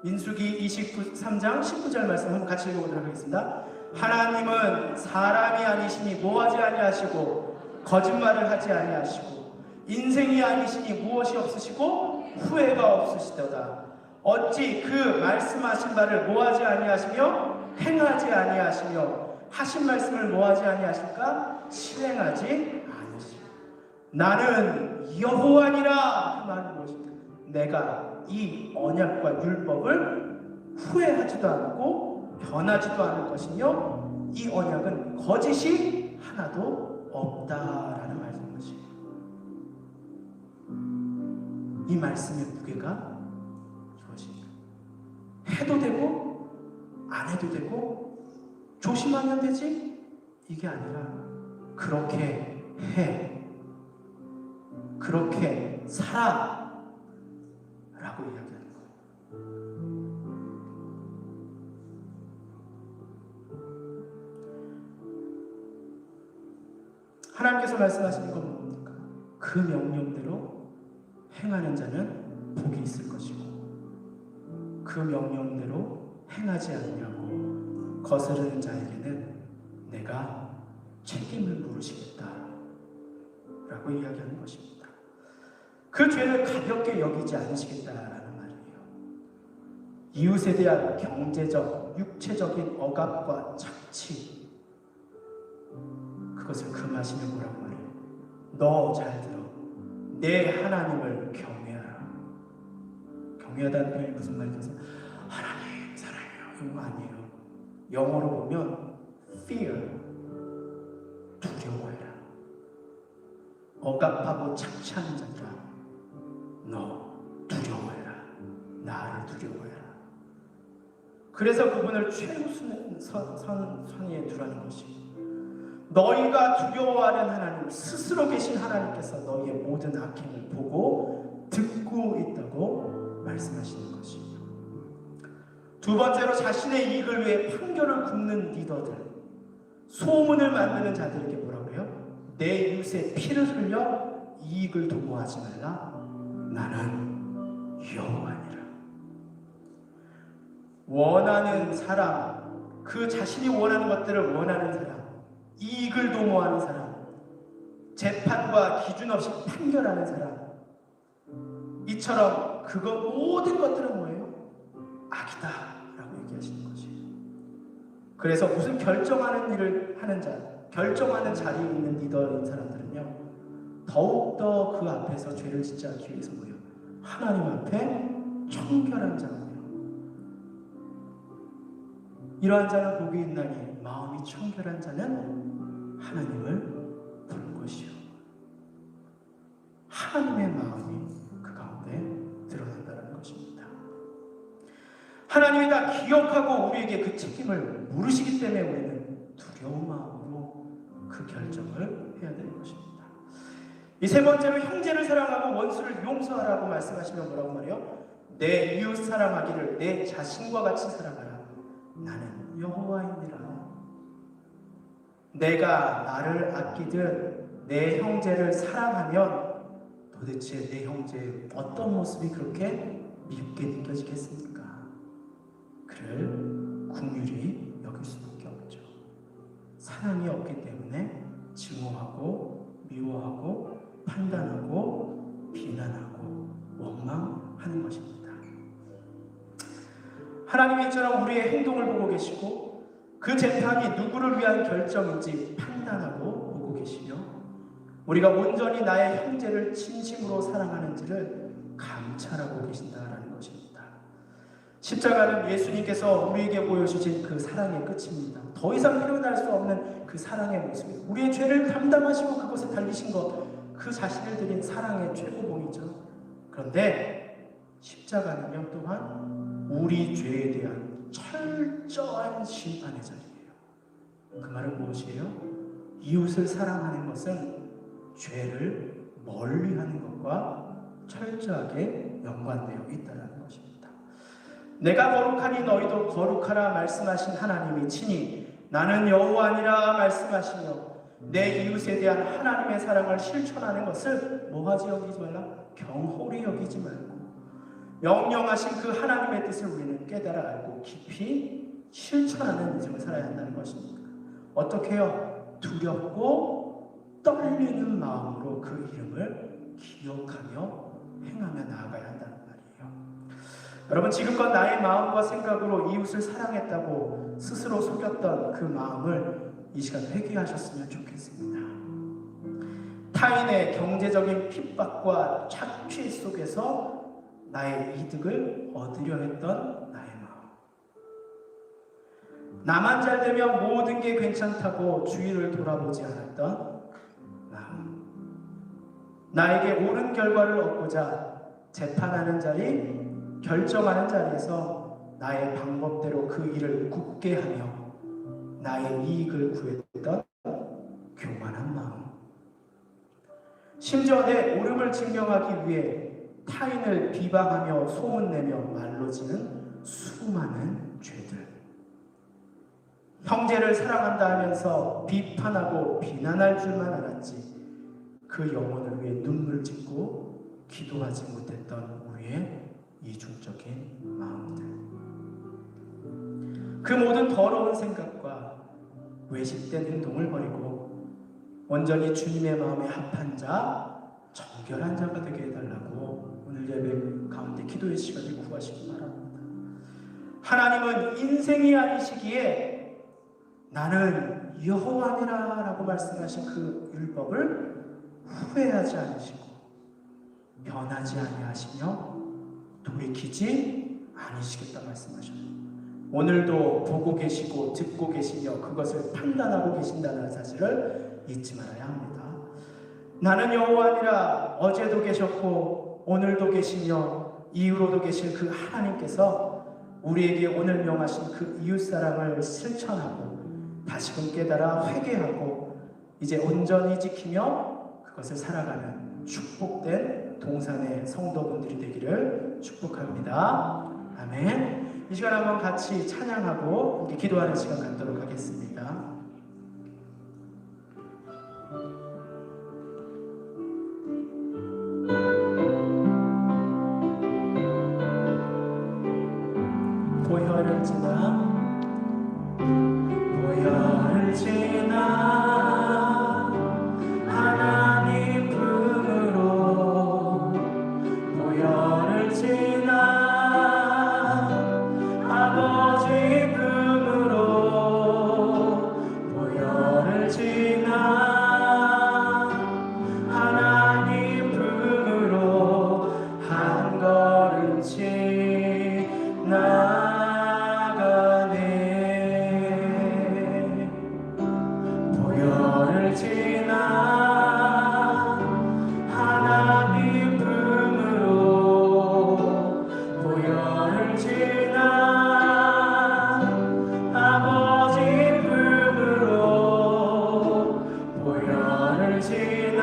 민수기 23장 19절 말씀 한번 같이 읽어보도록 하겠습니다. 하나님은 사람이 아니시니 뭐하지 아니하시고 거짓말을 하지 아니하시고 인생이 아니시니 무엇이 없으시고 후회가 없으시도다. 어찌 그 말씀하신 바를 뭐하지 아니하시며 행하지 아니하시며 하신 말씀을 뭐하지 아니하실까? 실행하지 아니하시고 나는 여호와니라. 그 말은 무엇입니까? 내가 이 언약과 율법을 후회하지도 않고 변하지도 않을 것이며 이 언약은 거짓이 하나도 없다라는 말씀이에요. 이 말씀의 무게가 무엇입니까? 해도 되고 안 해도 되고 조심하면 되지? 이게 아니라 그렇게 해, 그렇게 살아 라고 이야기하는 거예요. 하나님께서 말씀하시는 건 뭡니까? 그 명령대로 행하는 자는 복이 있을 것이고 그 명령대로 행하지 않냐고 거스르는 자에게는 내가 책임을 물으시겠다 라고 이야기하는 것입니다. 그 죄를 가볍게 여기지 않으시겠다라는 말이에요. 이웃에 대한 경제적, 육체적인 억압과 착취, 그것을 금하시는 거라고 말해요. 너 잘 들어. 내 하나님을 경외하라. 경외하다는 표현이 무슨 말이겠어요? 하나님 사랑해요 이거 아니에요. 영어로 보면 fear, 두려워해라. 억압하고 착취하는 자들아, 너 두려워해라. 나를 두려워해라. 그래서 그분을 최우선에 두라는 것이, 너희가 두려워하는 하나님, 스스로 계신 하나님께서 너희의 모든 악행을 보고 듣고 있다고 말씀하시는 것입니다. 두 번째로 자신의 이익을 위해 판결을 굽는 리더들, 소문을 만드는 자들에게 뭐라고 해요? 내 이웃의 피를 흘려 이익을 도모하지 말라. 나는 여호와니라. 원하는 사람, 그 자신이 원하는 것들을 원하는 사람, 이익을 도모하는 사람, 재판과 기준 없이 판결하는 사람, 이처럼 그거 모든 것들은 뭐예요? 악이다 라고 얘기하시는 것이에요. 그래서 무슨 결정하는 일을 하는 자, 결정하는 자리에 있는 리더인 사람들은요, 더욱더 그 앞에서 죄를 짓지 않기 위해서 뭐예요? 하나님 앞에 청결한 자예요. 이러한 자는 복이 있나니 마음이 청결한 자는 하나님을 부른 것이요. 하나님의 마음이 그 가운데 드러난다는 것입니다. 하나님이 다 기억하고 우리에게 그 책임을 물으시기 때문에 우리는 두려운 마음으로 그 결정을 해야 되는 것입니다. 이 세 번째로 형제를 사랑하고 원수를 용서하라고 말씀하시면 뭐라고 말해요? 내 이웃 사랑하기를 내 자신과 같이 사랑하라. 나는 여호와이니라. 내가 나를 아끼듯 내 형제를 사랑하면 도대체 내 형제의 어떤 모습이 그렇게 밉게 느껴지겠습니까? 그를 긍휼히 여길 수밖에 없죠. 사랑이 없기 때문에 증오하고 미워하고 판단하고 비난하고 원망하는 것입니다. 하나님이 이처럼 우리의 행동을 보고 계시고 그 재판이 누구를 위한 결정인지 판단하고 보고 계시며 우리가 온전히 나의 형제를 진심으로 사랑하는지를 감찰하고 계신다라는 것입니다. 십자가는 예수님께서 우리에게 보여주신 그 사랑의 끝입니다. 더 이상 표현할 수 없는 그 사랑의 모습이에요. 우리의 죄를 담당하시고 그것을 달리신 것, 그 자신을 드린 사랑의 최고봉이죠. 그런데 십자가는요 또한 우리 죄에 대한 철저한 심판의 자리예요. 그 말은 무엇이에요? 이웃을 사랑하는 것은 죄를 멀리하는 것과 철저하게 연관되어 있다는 것입니다. 내가 거룩하니 너희도 거룩하라 말씀하신 하나님이 친히 나는 여호와니라 말씀하시며 내 이웃에 대한 하나님의 사랑을 실천하는 것을 뭐하지 여기지 말라? 경홀히 여기지 말고 명령하신 그 하나님의 뜻을 우리는 깨달아 알고 깊이 실천하는 인생을 살아야 한다는 것입니다. 어떻게 해요? 두렵고 떨리는 마음으로 그 이름을 기억하며 행하며 나아가야 한다는 말이에요. 여러분, 지금껏 나의 마음과 생각으로 이웃을 사랑했다고 스스로 속였던 그 마음을 이 시간 회개하셨으면 좋겠습니다. 타인의 경제적인 핍박과 착취 속에서 나의 이득을 얻으려 했던 나의 마음, 나만 잘 되면 모든 게 괜찮다고 주위를 돌아보지 않았던 마음, 나에게 옳은 결과를 얻고자 재판하는 자리, 결정하는 자리에서 나의 방법대로 그 일을 굳게 하며 나의 이익을 구했던 교만한 마음, 심지어 내 옳음을 증명하기 위해 타인을 비방하며 소문내며 말로 지는 수많은 죄들, 형제를 사랑한다 하면서 비판하고 비난할 줄만 알았지 그 영혼을 위해 눈물 짓고 기도하지 못했던 우리의 이중적인 마음들, 그 모든 더러운 생각과 외식된 행동을 버리고 온전히 주님의 마음에 합한 자, 정결한 자가 되게 해달라고 오늘 예배 가운데 기도의 시간을 구하시기 바랍니다. 하나님은 인생이 아니시기에 나는 여호와니라 라고 말씀하신 그 율법을 후회하지 않으시고 변하지 아니하시며 돌이키지 않으시겠다 말씀하셨습니다. 오늘도 보고 계시고 듣고 계시며 그것을 판단하고 계신다는 사실을 잊지 말아야 합니다. 나는 여호와니라, 어제도 계셨고 오늘도 계시며 이후로도 계실 그 하나님께서 우리에게 오늘 명하신 그 이웃사랑을 실천하고 다시금 깨달아 회개하고 이제 온전히 지키며 그것을 살아가는 축복된 동산의 성도분들이 되기를 축복합니다. 아멘. 이 시간 한번 같이 찬양하고 함께 기도하는 시간 갖도록 하겠습니다. 보혈을 지나 하나님 품으로 보혈을 지나 아버지 품으로 보혈을 지나 하나님 품으로 한 걸음씩 나가네. 보혈을 지나 하나님 품으로 보혈을 지나 아버지 품으로 보혈을 지나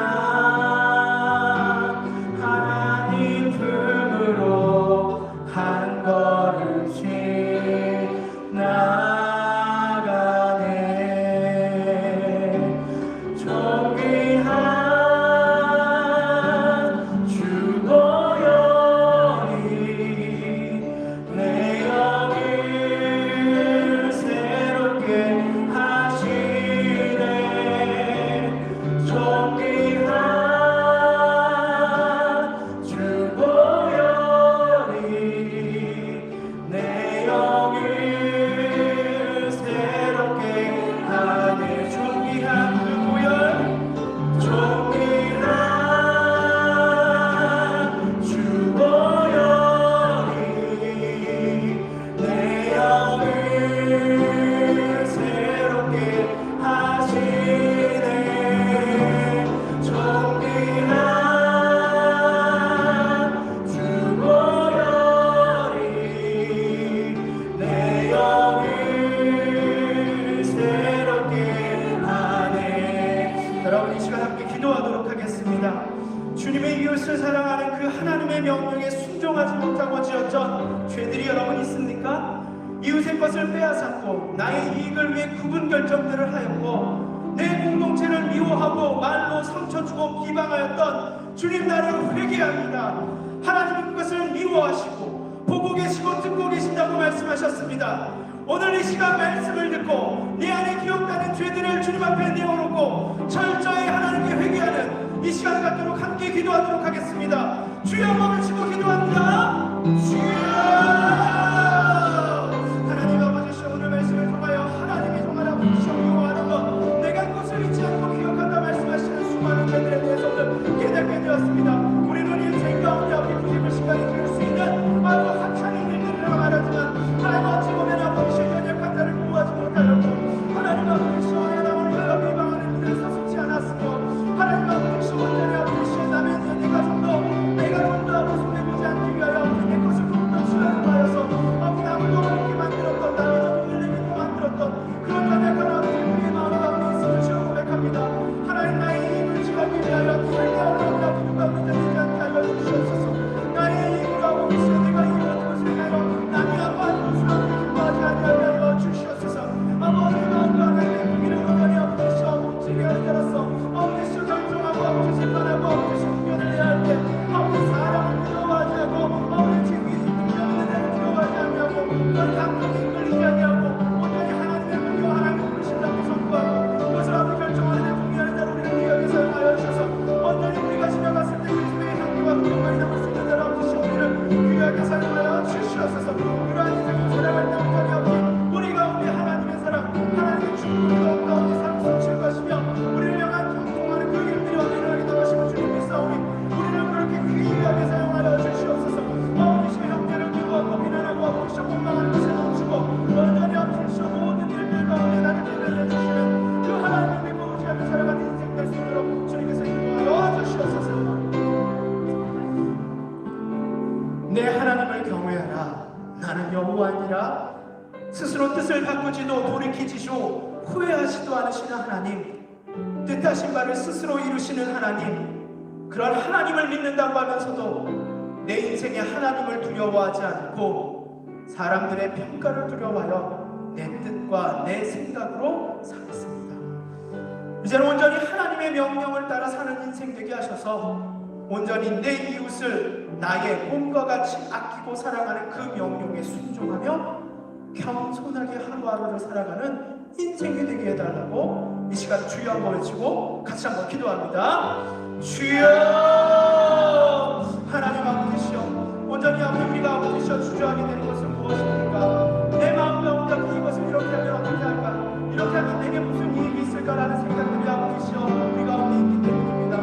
하나님 품으로 한 걸음씩 나가네. 존귀한 주 보혈이 내 영을 새롭게 하시네. 존귀한 주 보혈이 내 영을 새롭게 하네. 존귀한 그 보혈, 존귀한 주 보혈이 내 영을 새롭게 하시네. 존귀한 주 보혈이 내 영을 새롭게 하네. 여러분 이 시간 함께 기도하도록 하겠습니다. 주님의 이웃을 사랑하는 그 하나님의 명령에 순종하지 못하고 지었던 죄들이 여러분 있습니까? 이웃의 것을 빼앗았고 나의 이익을 위해 구분 결정들을 하였고 내 공동체를 미워하고 말로 상처 주고 비방하였던 주님, 나를 회개합니다. 하나님은 그것을 미워하시고 보고 계시고 듣고 계신다고 말씀하셨습니다. 오늘 이 시간 말씀을 듣고 내 안에 기억나는 죄들을 주님 앞에 내어놓고 철저히 하나님께 회개하는 이 시간 갖도록 함께 기도하도록 하겠습니다. 주여 한번 외치고 기도합니다. 주여. 하나님 아버지, 오늘 말씀을 통하여 하나님이 정말 아버지 여호와하는 것, 내가 그것을 잊지 않고 기억한다 말씀하시는 수많은 죄들에 대해서 오늘 깨닫게 되었습니다. 우리는 인생 가운데 아버지 부심을 시간에 들을 수 있는 아주 학창인 일들이라고 말하지만 하나님 어찌 보면 아버지 연약한 자를 구하지 못하였고 하나님 아버지 시원에 나오는 여러 비방하는 일을 서슴지 않았으며 하나님 아버지 온전히 아버지 남의 내 가정도 내가 좀더 아버지 손해보지 감정이 이끌리지 아니하고 온전히 하나님의 분과 하나님의 불신자로 선포하고 그것을 앞에 결정하는 데 동의하는 자로 우리를 귀하게 사용하여 주셔서 온전히 우리가 지나갔을 때 그리스도의 향기와 구원만이 남을 수 있는 자로 아버지 우리를 귀하게 사용하여 주시옵소서. 그러한 인생을 살아갈 때 온전히 아버지 우리 가운데 하나님의 사랑, 하나님의 축복이 가운데 삶을 숨쉴 것이며 우리를 향한 경통하는 그 일들이 어디를 당하시고 주님 믿사오니 우리를 그렇게 귀하게 사용하여 주시옵소서. 아버지의 형제를 미워하고 비난하고 아버지 원망하는 것에 멈추고 온전히 아버지 모든 일들 가운데 나를 대변해 주시는 그 하나님을 믿고 의지하며 살아가는 인생 될 수 있도록 주님께서 인도하여 주시옵소서. 내 하나님을 경외하라. 나는 여호와니라. 스스로 뜻을 바꾸지도 돌이키지도 후회하지도 않으시는 하나님, 뜻하신 바를 스스로 이루시는 하나님, 그런 하나님을 믿는다고 하면서도 내 인생에 하나님을 두려워하지 않고 사람들의 평가를 두려워하여 내 뜻과 내 생각으로 살았습니다. 이제는 온전히 하나님의 명령을 따라 사는 인생 되게 하셔서 온전히 내 이웃을 나의 몸과 같이 아끼고 사랑하는 그 명령에 순종하며 겸손하게 하루하루를 살아가는 인생이 되게 해달라고 이 시간 주여 한번 외치고 같이 한번 기도합니다. 주여 하나님 아버지시여, 온전히 아버지 우리가 아버지시여 주저하게 되는 것은 무엇입니까? 내 마음 가운데 이것을 이렇게 하면 어떻게 할까? 이렇게 하면 내게 무슨 이익이 있을까라는 생각들이 아버지시여 우리 가운데 있기 때문입니다.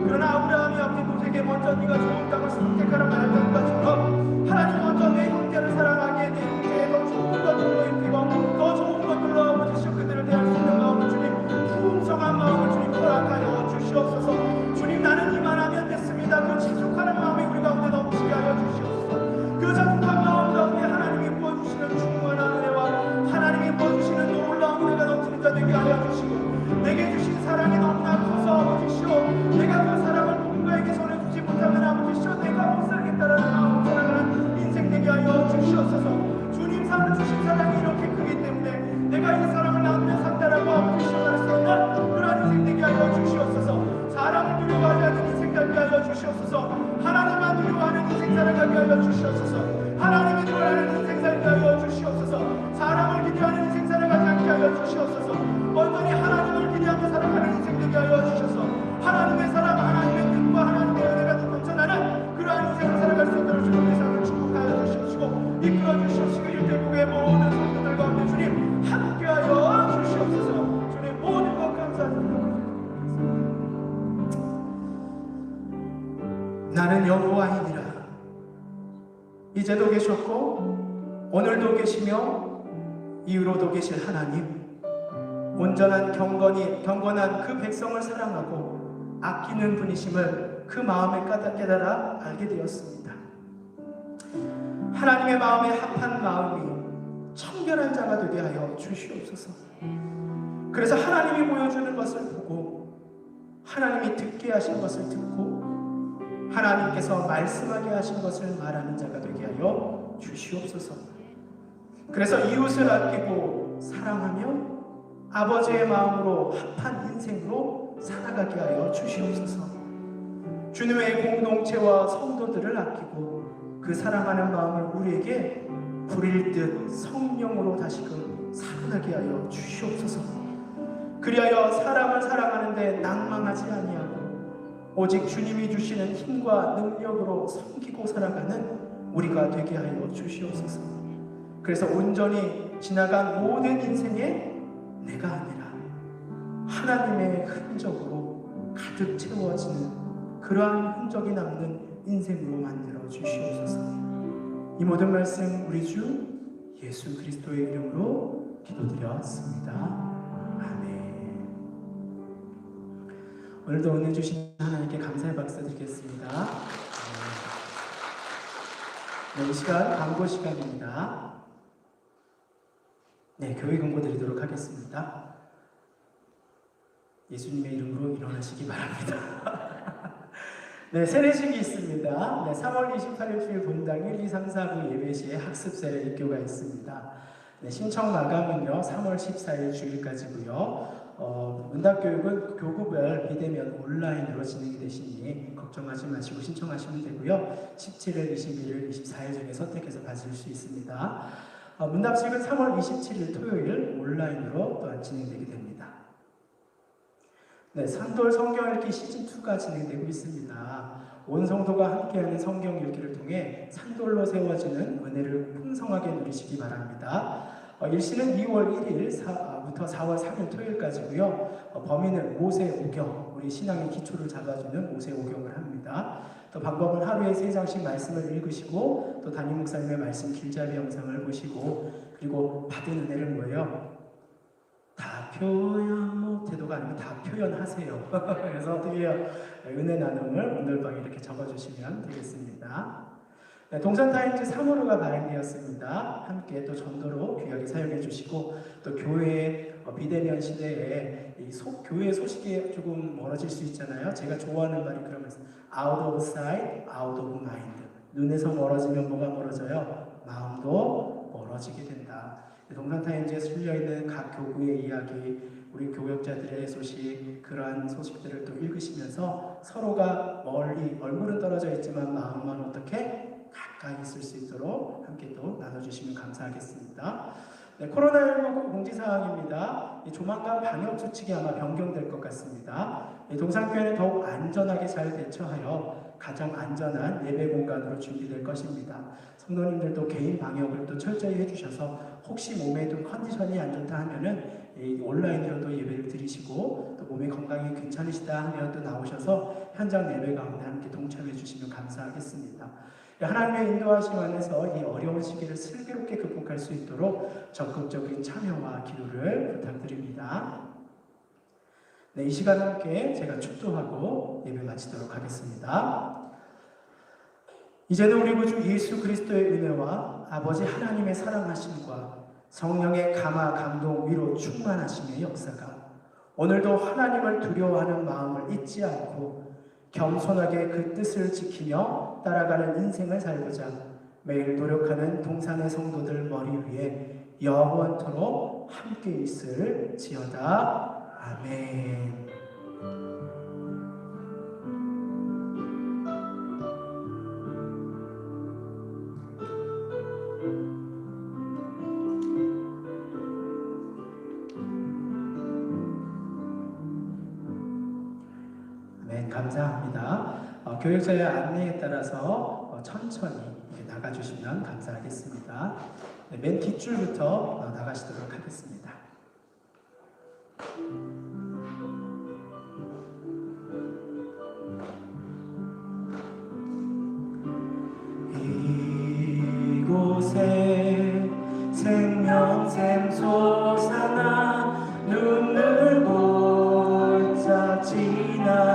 그러나 아브라함이 아버지 도색에 먼저 네가 좋은 땅을 선택하라 말했던 것처럼 하나님 먼저 내 형제를 사랑하게 내 형제에 더 좋은 것들로 입히고 더 좋은 것들로 아버지시여 그들을 대할 수 있는 마음을 주님, 풍성한 마음을 주님 허락하여 주시옵소서. 주님 나는 이만하면 됐습니다. 그 지속하는 마음이 우리 가운데 넘치게 하여 주시옵소서. 그 자숙한 마음 가운데 하나님이 부어주시는 충만한 은혜와 하나님이 부어주시는 놀라운 은혜가 넘치는 자 되게 하여 주시고 내게 주신 사랑이 너무나 커서 아버지시여 내가 그 사랑을 누군가에게 전해주지 못하면 아버지시여 내가 못 살겠다라는 마음으로 살아가는 인생 되게 하여 주시옵소서. 주님 사랑 주신 사랑이 이렇게 크기 때문에 내가 이 사랑을 나누며 산다라고 아버지시여 할 수 있는 그런 인생 되게 하여 주시옵소서. 사랑을 두려워하지 않는 인생 되게 하여 주시옵소서. 하나님만 두려워하는 인생 살아가게 하여 주시옵소서. 하나님이 좋아하는 인생 살게 하여 주시옵소서. 사람을 기대하는 인생 살아가지 않게 하여 주시옵소서. 온전히 하나님을 기대하며 살아가는 인생 되게 하여 주셔서 하나님의 사랑, 하나님의 뜻과 하나님의 은혜가 넘쳐나는 그러한 인생을 살아갈 수 있도록 주님의 삶을 축복하여 주시옵시고 이끌어 주시옵시고 일대국의 모든 성도들 가운데 주님 함께하여 주시옵소서. 주님 모든 것 감사드립니다. 나는 여호와이니라. 이제도 계셨고 오늘도 계시며 이후로도 계실 하나님, 온전한 경건한 그 백성을 사랑하고 아끼는 분이심을 그 마음에 깨달아 알게 되었습니다. 하나님의 마음에 합한 마음이 청결한 자가 되게 하여 주시옵소서. 그래서 하나님이 보여주는 것을 보고 하나님이 듣게 하신 것을 듣고 하나님께서 말씀하게 하신 것을 말하는 자가 되게 하여 주시옵소서. 그래서 이웃을 아끼고 사랑하며 아버지의 마음으로 합한 인생으로 살아가게 하여 주시옵소서. 주님의 공동체와 성도들을 아끼고 그 사랑하는 마음을 우리에게 부릴 듯 성령으로 다시금 살아나게 하여 주시옵소서. 그리하여 사람을 사랑하는데 낭망하지 아니하고 오직 주님이 주시는 힘과 능력으로 섬기고 살아가는 우리가 되게 하여 주시옵소서. 그래서 온전히 지나간 모든 인생에 내가 아니라 하나님의 흔적으로 가득 채워지는 그러한 흔적이 남는 인생으로 만들어 주시옵소서. 이 모든 말씀 우리 주 예수 그리스도의 이름으로 기도드렸습니다. 아멘. 오늘도 은혜 주신 하나님께 감사의 박수 드리겠습니다. 네, 이 시간 광고 시간입니다. 네, 교회 공고 드리도록 하겠습니다. 예수님의 이름으로 일어나시기 바랍니다. 네, 세례식이 있습니다. 네, 3월 28일 주일 본당 1, 2, 3, 4부 예배 시에 학습 세례 입교가 있습니다. 네, 신청 마감은요 3월 14일 주일까지고요. 문답교육은 교구별 비대면 온라인으로 진행이 되시니 걱정하지 마시고 신청하시면 되고요. 17일, 21일, 24일 중에 선택해서 받을 수 있습니다. 문답식은 3월 27일 토요일 온라인으로 또한 진행되게 됩니다. 네, 산돌 성경 읽기 시즌2가 진행되고 있습니다. 온 성도가 함께하는 성경 읽기를 통해 산돌로 세워지는 은혜를 풍성하게 누리시기 바랍니다. 일시는 2월 1일부터 4월 3일 토요일까지고요. 범위는 모세오경, 우리 신앙의 기초를 잡아주는 모세오경을 합니다. 또 방법은 하루에 3장씩 말씀을 읽으시고 또 담임 목사님의 말씀 길잡이 영상을 보시고 그리고 받은 은혜를 뭐예요? 다 표현 못해도가 아니고 다 표현하세요. 그래서 어떻게 해요? 은혜 나눔을 온돌방에 이렇게 적어주시면 되겠습니다. 네, 동산타임즈 3호로가 발행되었습니다. 함께 또 전도로 귀하게 사용해 주시고 또 교회 비대면 시대에 교회 소식이 조금 멀어질 수 있잖아요. 제가 좋아하는 말이 그러면서 out of sight, out of mind. 눈에서 멀어지면 뭐가 멀어져요? 마음도 멀어지게 된다. 동산타임즈에 실려있는 각 교구의 이야기, 우리 교역자들의 소식, 그러한 소식들을 또 읽으시면서 서로가 멀리 얼굴은 떨어져 있지만 마음만 어떻게 가까이 있을 수 있도록 함께 또 나눠주시면 감사하겠습니다. 네, 코로나19 공지사항입니다. 조만간 방역수칙이 아마 변경될 것 같습니다. 동산교회는 더욱 안전하게 잘 대처하여 가장 안전한 예배 공간으로 준비될 것입니다. 성도님들도 개인 방역을 또 철저히 해주셔서 혹시 몸에 좀 컨디션이 안 좋다 하면은 온라인으로도 예배를 드리시고 또 몸의 건강이 괜찮으시다 하면 또 나오셔서 현장 예배 가운데 함께 동참해 주시면 감사하겠습니다. 하나님의 인도하심 안에서 이 어려운 시기를 슬기롭게 극복할 수 있도록 적극적인 참여와 기도를 부탁드립니다. 네, 이 시간 함께 제가 축도하고 예배 마치도록 하겠습니다. 이제는 우리 구주 예수 그리스도의 은혜와 아버지 하나님의 사랑하심과 성령의 감화, 감동, 위로 충만하심의 역사가 오늘도 하나님을 두려워하는 마음을 잊지 않고 겸손하게 그 뜻을 지키며 따라가는 인생을 살고자 매일 노력하는 동산의 성도들 머리 위에 영원토록 함께 있을지어다. 아멘. 감사합니다. 교육자의 안내에 따라서 천천히 나가주시면 감사하겠습니다. 네, 맨 뒷줄부터 나가시도록 하겠습니다. 이곳에 생명샘 솟아나 눈물 골짜 지나